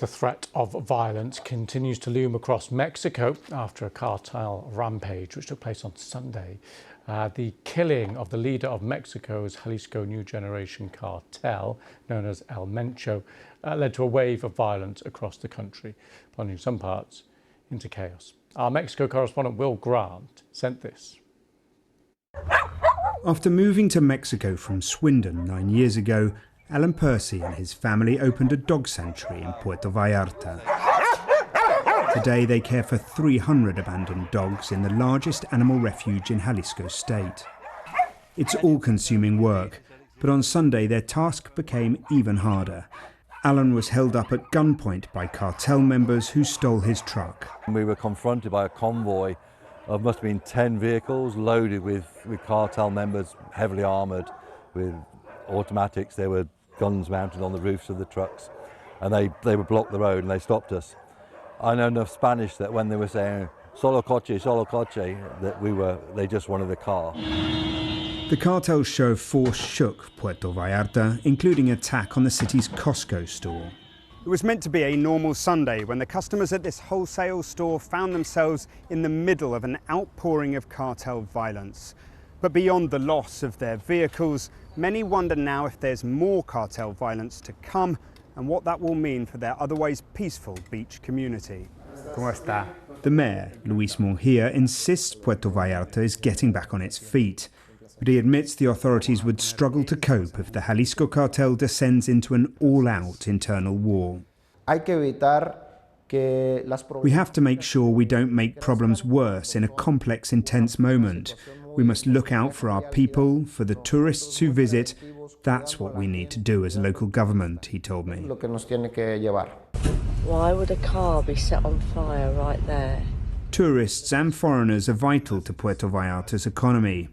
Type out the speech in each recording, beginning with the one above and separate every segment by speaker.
Speaker 1: The threat of violence continues to loom across Mexico after a cartel rampage which took place on Sunday. The killing of the leader of Mexico's Jalisco New Generation cartel, known as El Mencho, led to a wave of violence across the country, plunging some parts into chaos. Our Mexico correspondent Will Grant sent this.
Speaker 2: After moving to Mexico from Swindon 9 years ago, Alan Percy and his family opened a dog sanctuary in Puerto Vallarta. Today they care for 300 abandoned dogs in the largest animal refuge in Jalisco state. It's all-consuming work, but on Sunday their task became even harder. Alan was held up at gunpoint by cartel members who stole his truck.
Speaker 3: We were confronted by a convoy of must have been 10 vehicles loaded with cartel members, heavily armoured with automatics. There were guns mounted on the roofs of the trucks, and they would block the road and they stopped us. I know enough Spanish that when they were saying solo coche, that they just wanted the car.
Speaker 2: The cartel's show of force shook Puerto Vallarta, including attack on the city's Costco store.
Speaker 4: It was meant to be a normal Sunday when the customers at this wholesale store found themselves in the middle of an outpouring of cartel violence. But beyond the loss of their vehicles, many wonder now if there's more cartel violence to come and what that will mean for their otherwise peaceful beach community.
Speaker 5: ¿Cómo está?
Speaker 2: The mayor, Luis Mejia, insists Puerto Vallarta is getting back on its feet, but he admits the authorities would struggle to cope if the Jalisco cartel descends into an all-out internal war. We have to make sure we don't make problems worse in a complex, intense moment. We must look out for our people, for the tourists who visit. That's what we need to do as a local government, he told me.
Speaker 6: Why would a car be set on fire right there?
Speaker 2: Tourists and foreigners are vital to Puerto Vallarta's economy.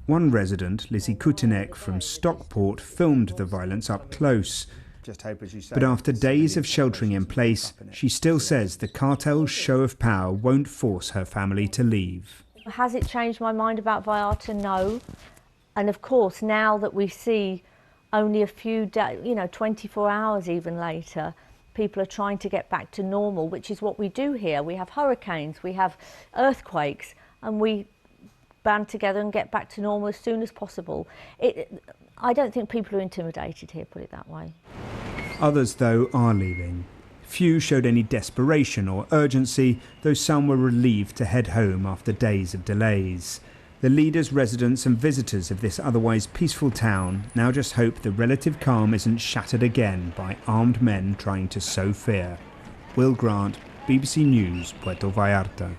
Speaker 2: One resident, Lizzie Kutinek from Stockport, filmed the violence up close. But after days of sheltering in place, she still says the cartel's show of power won't force her family to leave.
Speaker 7: Has it changed my mind about Vallarta? No. And of course, now that we see only a few days, 24 hours even later, people are trying to get back to normal, which is what we do here. We have hurricanes, we have earthquakes, and we band together and get back to normal as soon as possible. I don't think people are intimidated here, put it that way.
Speaker 2: Others, though, are leaving. Few showed any desperation or urgency, though some were relieved to head home after days of delays. The leaders, residents and visitors of this otherwise peaceful town now just hope the relative calm isn't shattered again by armed men trying to sow fear. Will Grant, BBC News, Puerto Vallarta.